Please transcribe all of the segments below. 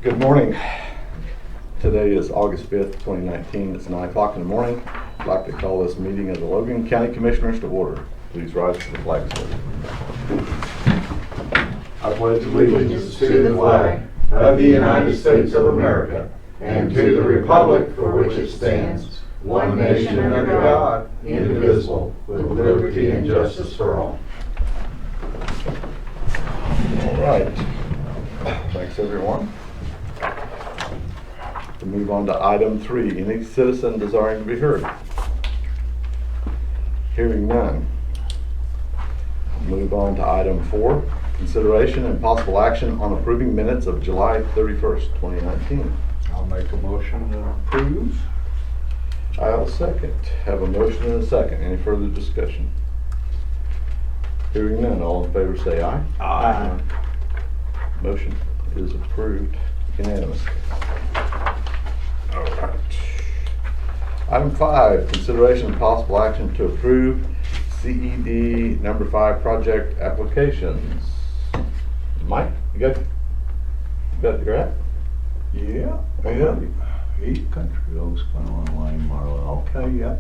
Good morning. Today is August 5th, 2019. It's 9 o'clock in the morning. I'd like to call this meeting of the Logan County Commissioners to order. Please rise to the flag salute. I pledge allegiance to the flag of the United States of America and to the republic for which it stands, one nation under God, indivisible, with liberty and justice for all. All right. Thanks, everyone. To move on to item 3, any citizen desiring to be heard? Hearing none. Move on to item 4, consideration and possible action on approving minutes of July 31st, 2019. I'll make a motion to approve. I'll second. Have a motion and a second. Any further discussion? Hearing none, all in favor say aye. Aye. Motion is approved unanimously. All right. Item 5, consideration and possible action to approve CED number 5 project applications. Mike, you got your app? Yeah. East Country Road's going online, Marla. Okay, yeah.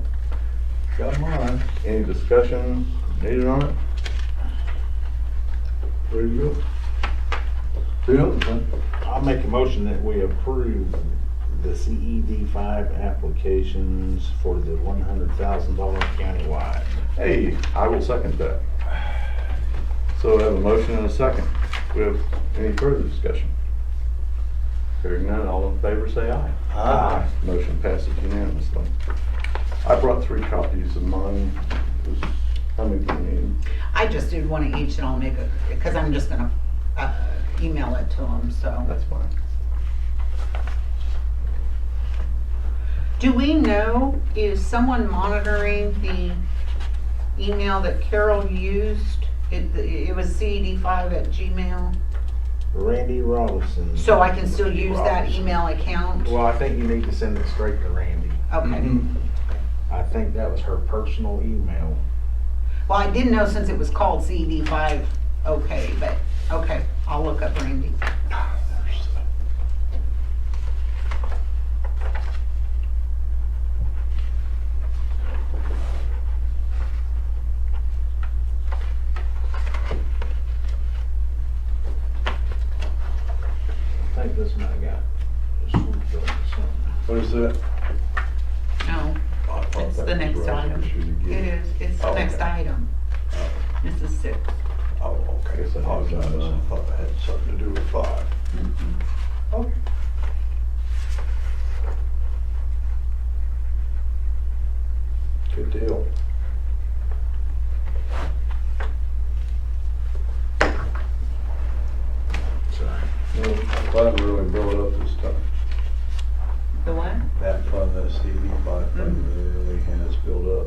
Got mine. Any discussion needed on it? Pretty good. I'll make a motion that we approve the CED5 applications for the $100,000 countywide. Hey, I will second that. So we have a motion and a second. We have any further discussion? Hearing none, all in favor say aye. Aye. Motion passes unanimously. I brought 3 copies of mine. How many do you need? I just did one of each and I'll make it, because I'm just gonna email it to them, so. That's fine. Do we know, is someone monitoring the email that Carol used? It was ced5@gmail, Randy Robinson. so I can still use that Robinson. email account? Well, I think you need to send it straight to Randy. Okay. I think that was her personal email. Well, I didn't know since it was called CED5, okay, but, okay, I'll look up Randy. I think this might have got swooped up or something. What is that? No, I thought it's that the was next right. item. Should you It get- is, it's Oh, the next okay. item. This is 6. Oh, okay. Guess I Apologize. haven't done I thought it had something to do with 5. Okay. Good deal. Sorry. That fund really built up this time. The what? That fund, that CD5 fund really has built up.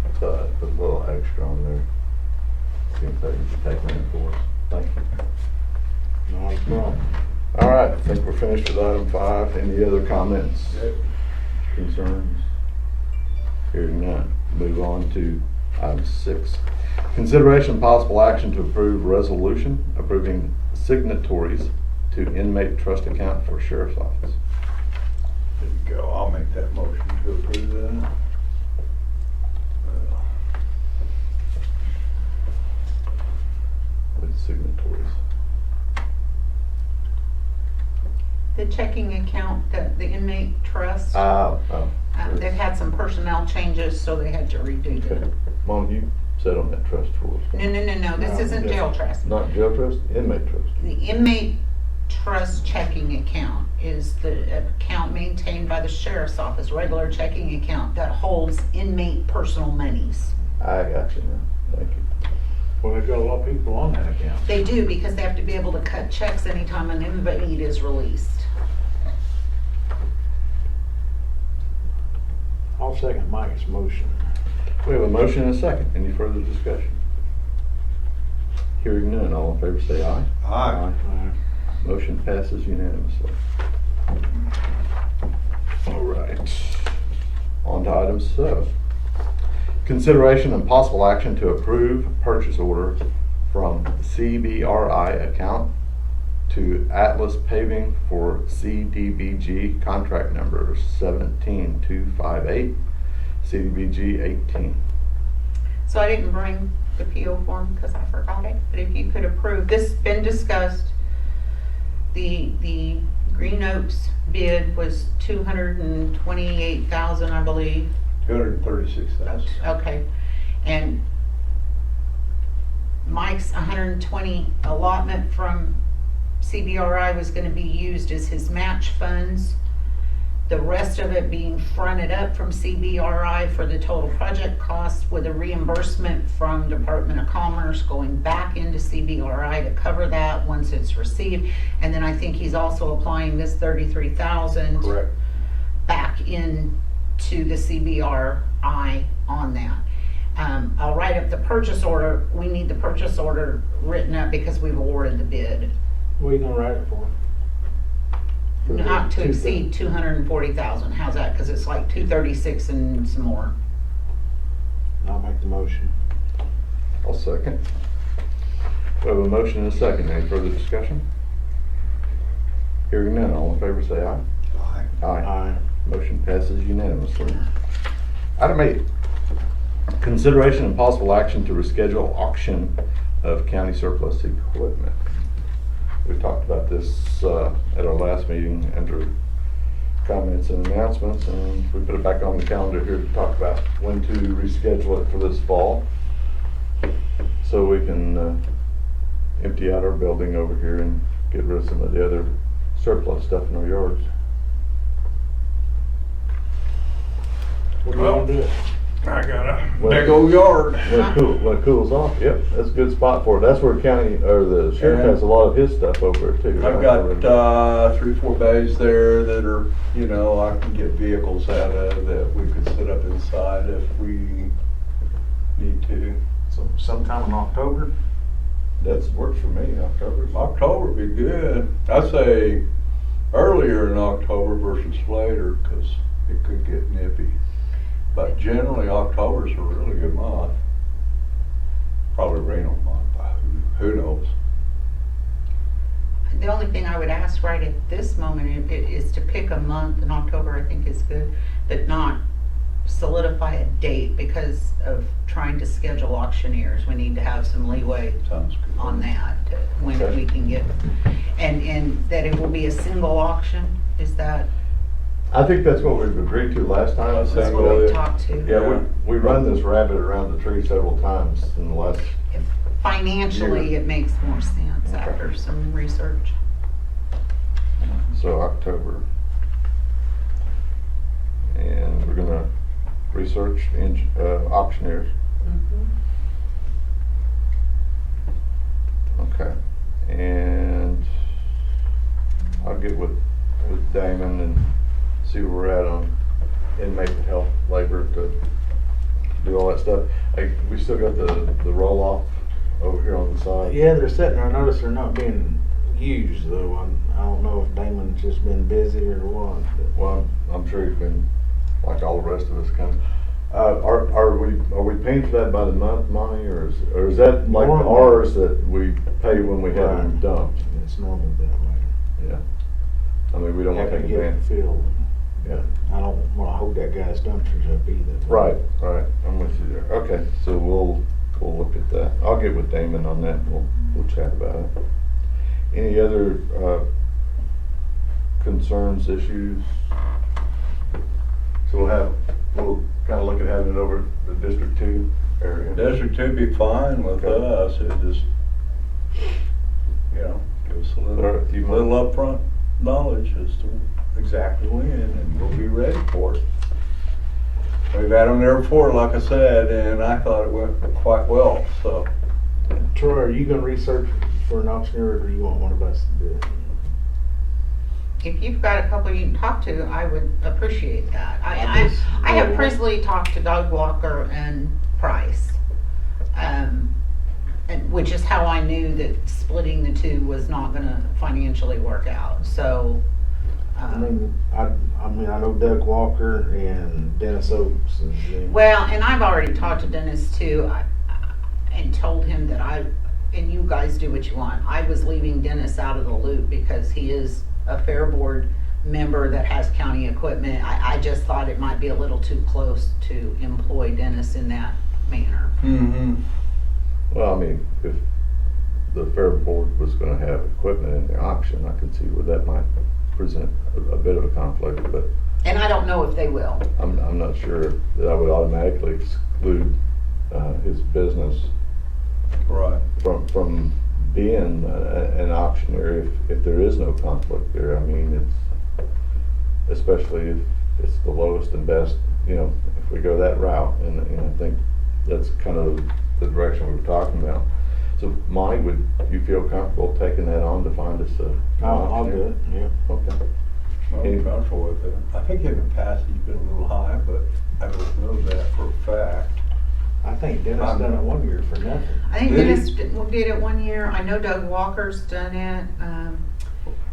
I thought I'd put a little extra on there. See if they can take me for us. Thank you. Not a problem. All right, I think we're finished with item 5. Any other comments, concerns? Hearing none. Move on to item 6. Consideration and possible action to approve resolution approving signatories to inmate trust account for sheriff's office. There you go. I'll make that motion to approve that. With signatories. The checking account, the inmate trust, Oh. they've had some personnel changes, so they had to redo Okay. it. Mom, you sit on that trust for us. No, this isn't jail trust. Not jail trust, inmate trust. The inmate trust checking account is the account maintained by the sheriff's office, regular checking account that holds inmate personal monies. I got you now. Thank you. Well, they've got a lot of people on that account. They do, because they have to be able to cut checks anytime an inmate is released. I'll second Mike's motion. We have a motion and a second. Any further discussion? Hearing none, all in favor say aye. Aye. Motion passes unanimously. All right. On to item 7. Consideration and possible action to approve purchase order from CBRI account to Atlas Paving for CDBG contract number 17258, CDBG 18. So I didn't bring the PO form because I forgot it, but if you could approve, this has been discussed. The Green Oaks bid was $228,000, I believe. 236,000. Okay, and Mike's 120 allotment from CBRI was gonna be used as his match funds. The rest of it being fronted up from CBRI for the total project cost with a reimbursement from Department of Commerce going back into CBRI to cover that once it's received. And then I think he's also applying this 33,000 Correct. back into the CBRI on that. I'll write up the purchase order. We need the purchase order written up because we've awarded the bid. What are you gonna write it for? Not to exceed 240,000. How's that? Because it's like 236 and some more. I'll make the motion. I'll second. We have a motion and a second. Any further discussion? Hearing none, all in favor say aye. Aye. Aye. Motion passes unanimously. Item 8, consideration and possible action to reschedule auction of county surplus equipment. We talked about this at our last meeting under comments and announcements, and we put it back on the calendar here to talk about when to reschedule it for this fall, so we can empty out our building over here and get rid of some of the other surplus stuff in our yards. What do you wanna do it? I got a Well- big old yard. When it cools off, yep, that's a good spot for it. That's where county, or the sheriff Yeah. has a lot of his stuff over there too. I've got 3-4 bays there that are, you know, I can get vehicles out of that we could set up inside if we need to. So sometime in October? That's, works for me, October. October would be good. I'd say earlier in October versus later, because it could get nippy. But generally, October's a really good month. Probably rain on month, but who knows? The only thing I would ask right at this moment is to pick a month, and October I think is good, but not solidify a date because of trying to schedule auctioneers. We need to have some leeway Sounds good. on that, when Okay. we can get, and that it will be a single auction, is that, I think that's what we've agreed to last time. That's that's Single, what we yeah. talked to. Yeah, we run this rabbit around the tree several times in the last, If financially, it makes more sense Okay. after some research. so October. And we're gonna research auctioneers. Okay, and I'll get with Damon and see where we're at on inmate health labor to do all that stuff. We still got the roll-off over here on the side. Yeah, they're sitting there. I notice they're not being used though. I don't know if Damon's just been busy or what. but- Well, I'm sure he's been, like all the rest of us, kind of. Are we paying for that by the month, Monty, or is that like Normally. ours that we pay when we have them Right. dumped? It's normally that way. Yeah. I mean, we don't want to Have to take get it advantage. filled. Yeah. I don't want to hold that guy's dumpsters up either. Right. I'm with you there. Okay, so we'll look at that. I'll get with Damon on that. We'll chat about it. Any other concerns, issues? So we'll kind of look at having it over the District 2 area. District 2 be fine with Okay. us. It just, you know, give us a All right, do you mind? little upfront knowledge as to exactly when, and we'll be ready for it. We've had them there before, like I said, and I thought it went quite well, so. Troy, are you gonna research for an auctioneer, or do you want one of us to do it? If you've got a couple you can talk to, I would appreciate that. I I have just- personally talked to Doug Walker and Price. And which is how I knew that splitting the two was not gonna financially work out, so. I mean, I know Doug Walker and Dennis Oaks and. Well, and I've already talked to Dennis too, and told him that and you guys do what you want. I was leaving Dennis out of the loop because he is a fair board member that has county equipment. I just thought it might be a little too close to employ Dennis in that manner. Mm-hmm. Well, I mean, if the fair board was gonna have equipment in their auction, I could see where that might present a bit of a conflict, but And I don't know if they will. I'm not sure that I would automatically exclude his business Right. from being an auctioneer if there is no conflict there. I mean, it's, especially if it's the lowest and best, you know, if we go that route, and I think that's kind of the direction we were talking about. So Monty, would you feel comfortable taking that on to find us an I'll do auctioneer? it, yeah. Okay. I'm comfortable with it. I think in the past he's been a little high, but I don't know that for a fact. I think Dennis done it one year for nothing. I think Did he? Dennis did it one year. I know Doug Walker's done it.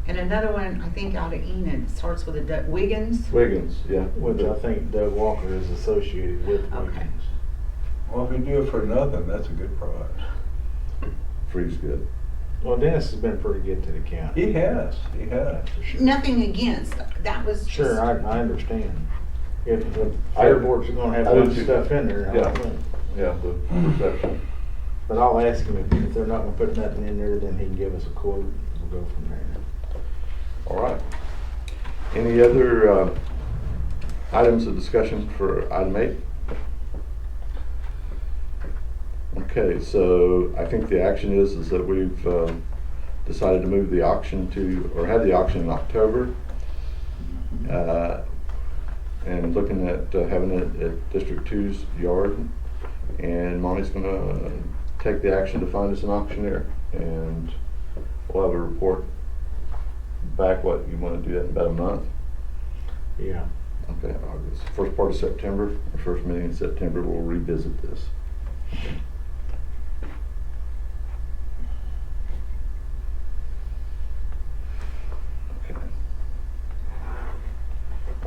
And another one, I think out of Enid, starts with a Wiggins. Wiggins, yeah. Which I think Doug Walker is associated with. Okay. Wiggins. Well, if you do it for nothing, that's a good price. Free's good. Well, Dennis has been pretty good to the county. He has, for sure. Nothing against, that was just. Sure, I understand. If the I- fair board's gonna have I a do bunch of too. stuff in there, I Yeah. don't know. Yeah, the perception. But I'll ask him if they're not gonna put nothing in there, then he can give us a quote. We'll go from there. All right. Any other items of discussion for item 8? Okay, so I think the action is that we've decided to move the auction to, or have the auction in October. And looking at having it at District 2's yard. And Monty's gonna take the action to find us an auctioneer. And we'll have a report back. What, you wanna do that in about a month? Yeah. Okay, August, first part of September, our first meeting in September, we'll revisit this. Okay.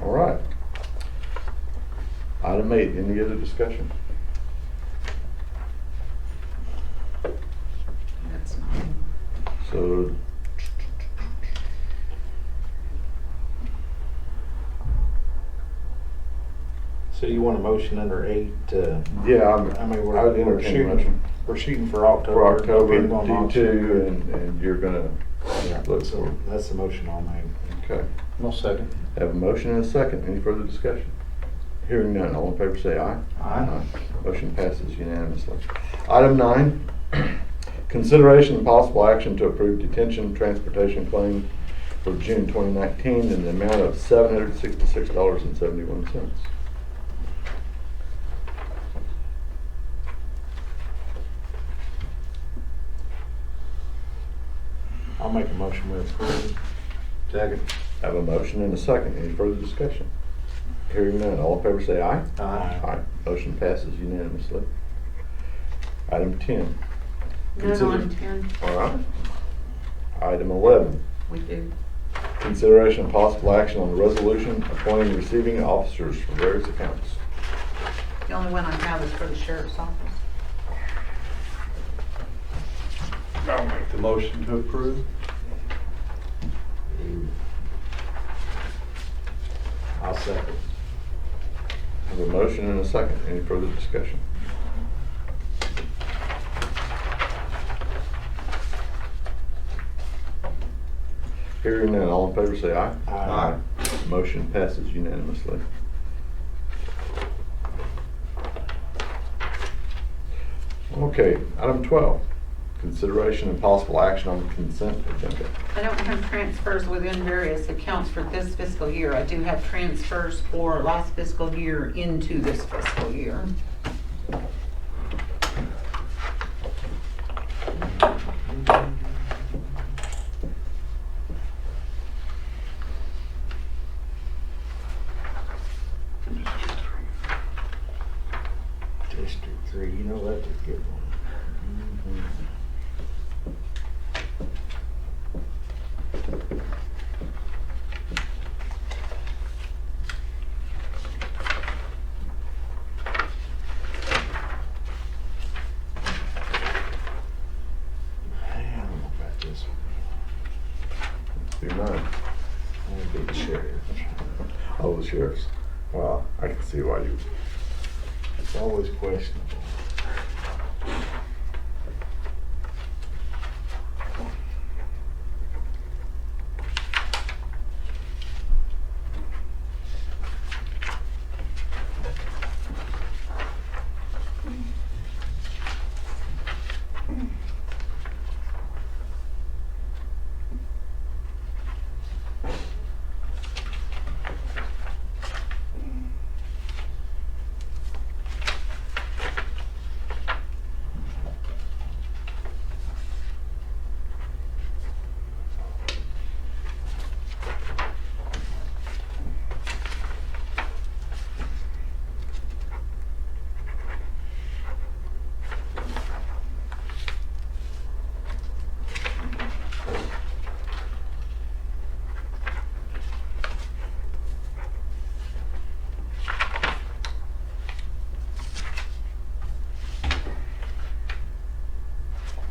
All right. Item 8, any other discussion? That's not. So, So you want a motion under 8 to, yeah, I mean, I would we're entertain a shooting, motion we're shooting for October. for October depending on D2, auction. and you're gonna Yeah, look so for it. that's the motion I'll make. Okay. No second. Have a motion and a second. Any further discussion? Hearing none, all in favor say aye. Aye. Motion passes unanimously. Item 9, consideration and possible action to approve detention transportation claim for June 2019 in the amount of $766.71. I'll make a motion with approve. Second. Have a motion and a second. Any further discussion? Hearing none, all in favor say aye. Aye. Motion passes unanimously. Item 10. None on 10, All right. Item 11. we do. Consideration and possible action on the resolution appointing and receiving officers for various accounts. The only one I have is for the sheriff's office. I'll make the motion to approve. I'll second. Have a motion and a second. Any further discussion? Hearing none, all in favor say aye. Aye. Motion passes unanimously. Okay, item 12, consideration and possible action on the consent agenda. I don't have transfers within various accounts for this fiscal year. I do have transfers for last fiscal year into this fiscal year. District 3, you know, that's a good one. I don't know about this one. Do mine. I'll be the sheriff. Oh, the sheriff's. Well, I can see why you. It's always questionable.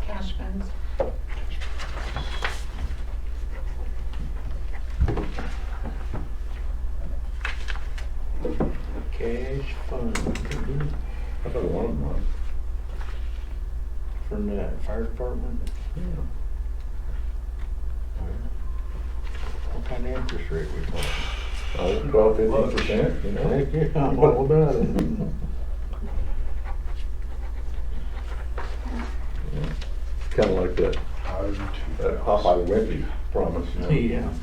Cash funds. Cash fund. I thought one of mine. From the fire department. What kind of interest rate we talking? Oh, 12-15%, you know? Heck yeah, I'm all about it. Kinda like that Popeye Wimpy promise, you know? Yeah.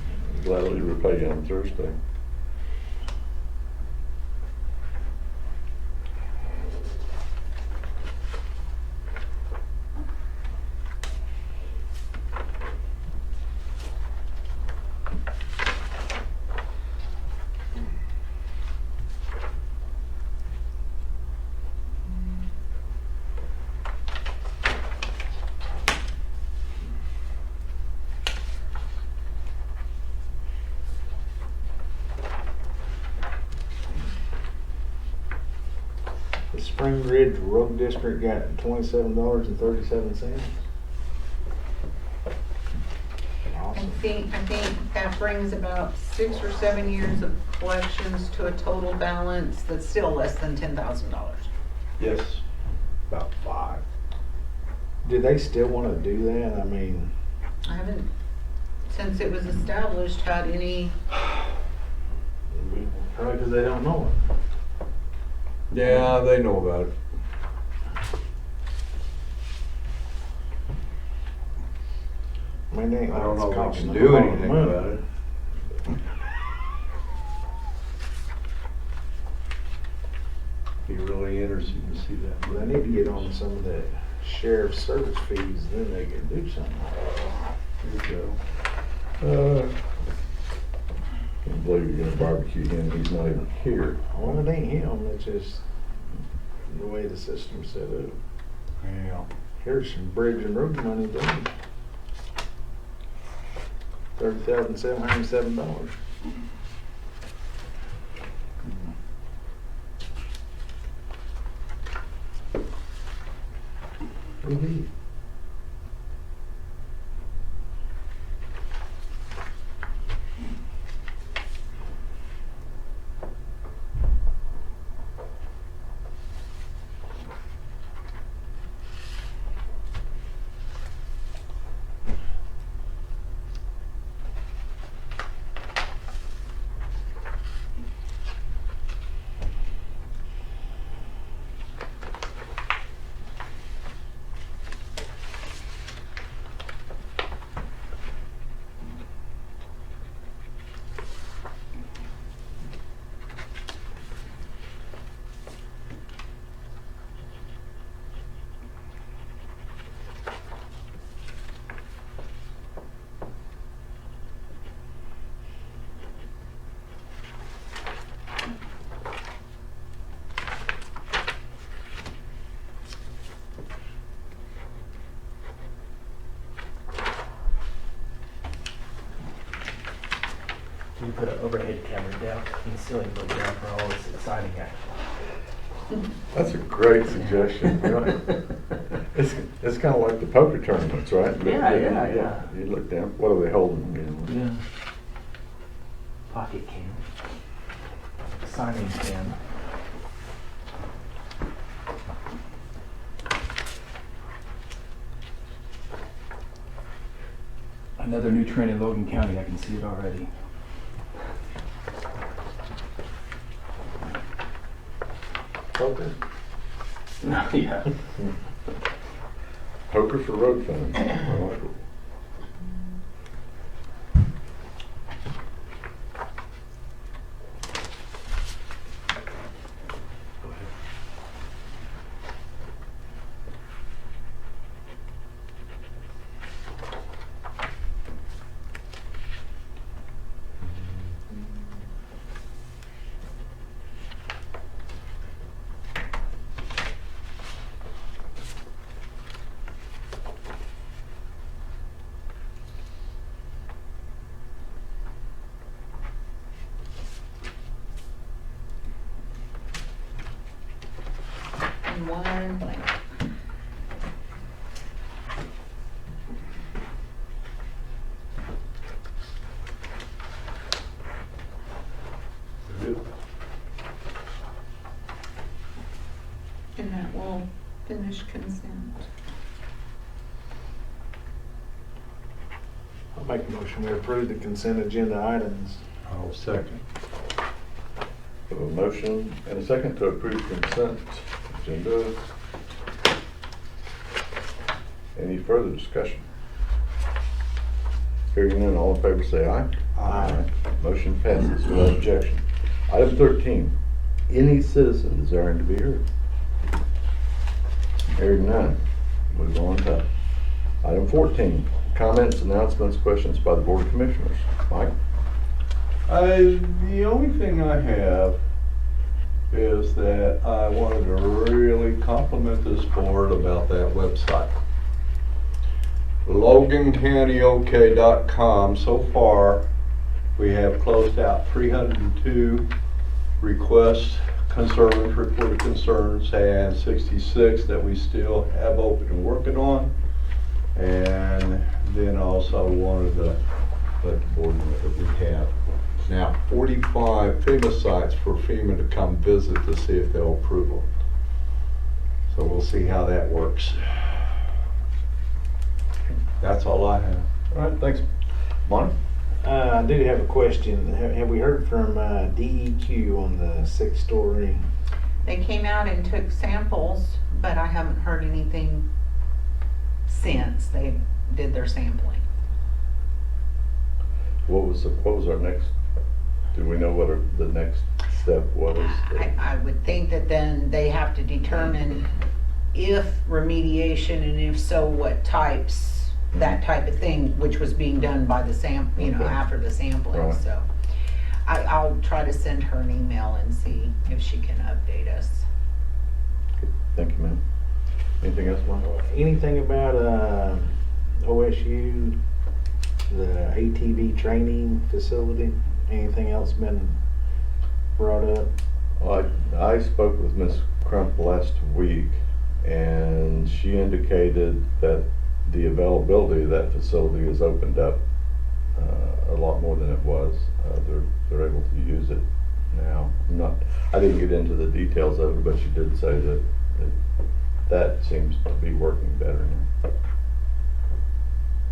Gladly repay you on Thursday. The Spring Ridge Road District got $27.37. I Awesome. think that brings about 6 or 7 years of collections to a total balance that's still less than $10,000. Yes, about 5. Do they still want to do that? I mean, I haven't, since it was established, had any, probably because they don't know it. Yeah, they know about it. I mean, they ain't I don't like know it's if we costing can them do a lot of anything money. about it. Be really interesting to see that. They need to get on some of the sheriff's service fees, then they can do something. There you go. Can't believe you're gonna barbecue him, he's not even here. Well, it ain't him, it's just the way the system's set up. Yeah. Here's some bridge and road money, done. $30,707. Indeed. put an overhead camera down in the ceiling, look down for all this exciting action. That's a great suggestion. You know, it's kind of like the poker tournaments, right? Yeah. You look down, what are they holding? You know? Yeah. Pocket cam. Signing cam. Another new trend in Logan County, I can see it already. Poker? Yeah. Poker for road fun. I like it. And one blank. And that will finish consent. I'll make a motion we approve the consent agenda items. I'll second. A motion and a second to approve consent agenda. Any further discussion? Hearing none, all in favor say aye. Aye. Motion passes without objection. Item 13, any citizen desiring to be heard? Hearing none, move on to item 14, comments, announcements, questions by the Board of Commissioners. Mike? The only thing I have is that I wanted to really compliment this board about that website. LoganCountyOK.com. So far, we have closed out 302 requests, concerns, reported concerns, and 66 that we still have open and working on. And then also wanted to let the board know that we have now 45 FEMA sites for FEMA to come visit to see if they'll approve them. So we'll see how that works. That's all I have. All right, thanks. Monty? I do have a question. Have we heard from DEQ on the 6-story? They came out and took samples, but I haven't heard anything since they did their sampling. What was our next, do we know what the next step was? I would think that then they have to determine if remediation, and if so, what types, that type of thing, which was being done by the you know, Okay. after the sampling, Right. so. I'll try to send her an email and see if she can update us. Thank you, ma'am. Anything else, Mike? Anything about OSU, the ATV training facility? Anything else been brought up? I spoke with Ms. Crump last week, and she indicated that the availability of that facility has opened up a lot more than it was. They're able to use it now. I didn't get into the details of it, but she did say that that seems to be working better now.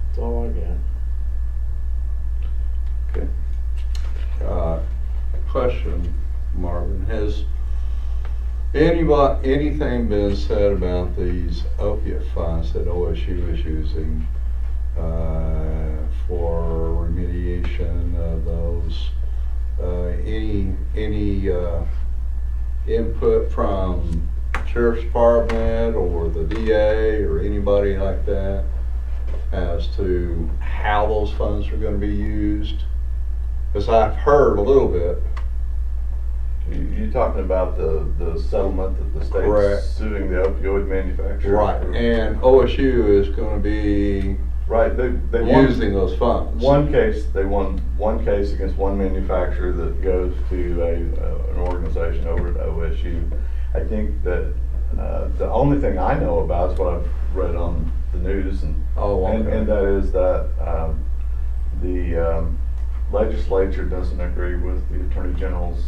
That's all I got. Okay. Question, Marvin, has anything been said about these opiate funds that OSU is using for remediation of those? Any input from Sheriff's Department or the DA or anybody like that as to how those funds are going to be used? Because I've heard a little bit. You talking about the settlement that the Correct. state's suing the opioid manufacturer? Right, and OSU is going to be Right, they won. using those funds. One case, they won one case against one manufacturer that goes to an organization over at OSU. I think that, the only thing I know about is what I've read on the news and. Oh, okay. And that is that, the legislature doesn't agree with the Attorney General's,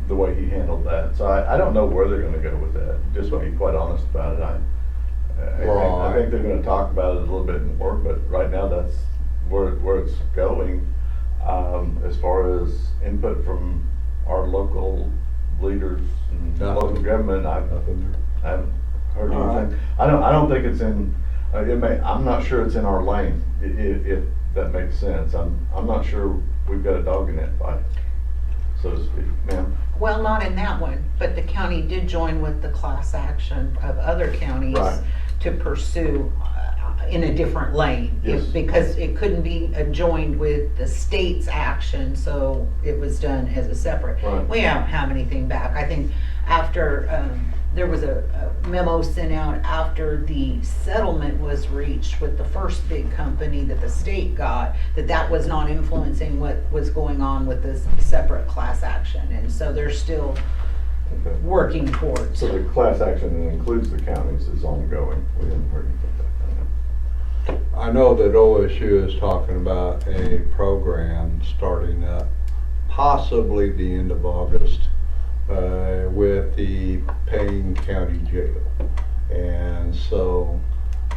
the way he handled that. So I don't know where they're gonna go with that, just to be quite honest about it. I think they're gonna talk about it a little bit more, but right now that's where it's going. As far as input from our local leaders and Nothing. local government, I Nothing haven't heard All anything. I don't think it's in, I'm not sure it's in our lane, if that makes sense. I'm not sure we've got a dog in that fight, so to speak, ma'am. Well, not in that one, but the county did join with the class action of other counties Right. to pursue in a different lane. Yes. Because it couldn't be joined with the state's action, so it was done as a separate. Right. We don't have anything back. I think after, there was a memo sent out after the settlement was reached with the first big company that the state got, that was not influencing what was going on with this separate class action. And so they're still Okay. working towards. So the class action that includes the counties is ongoing. We haven't heard anything about that. I know that OSU is talking about a program starting up possibly the end of August with the Payne County Jail. And so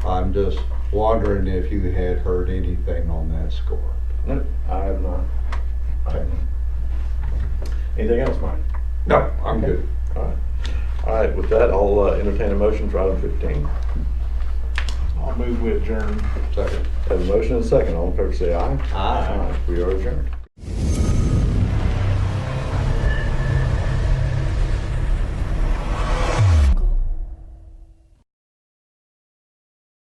I'm just wondering if you had heard anything on that score. No, I have not. I have not. Anything else, Mike? No, I'm good. All right. All right, with that, I'll entertain a motion for item 15. I'll move with adjourn. Second. Have a motion and a second. All in favor say aye. Aye. We are adjourned.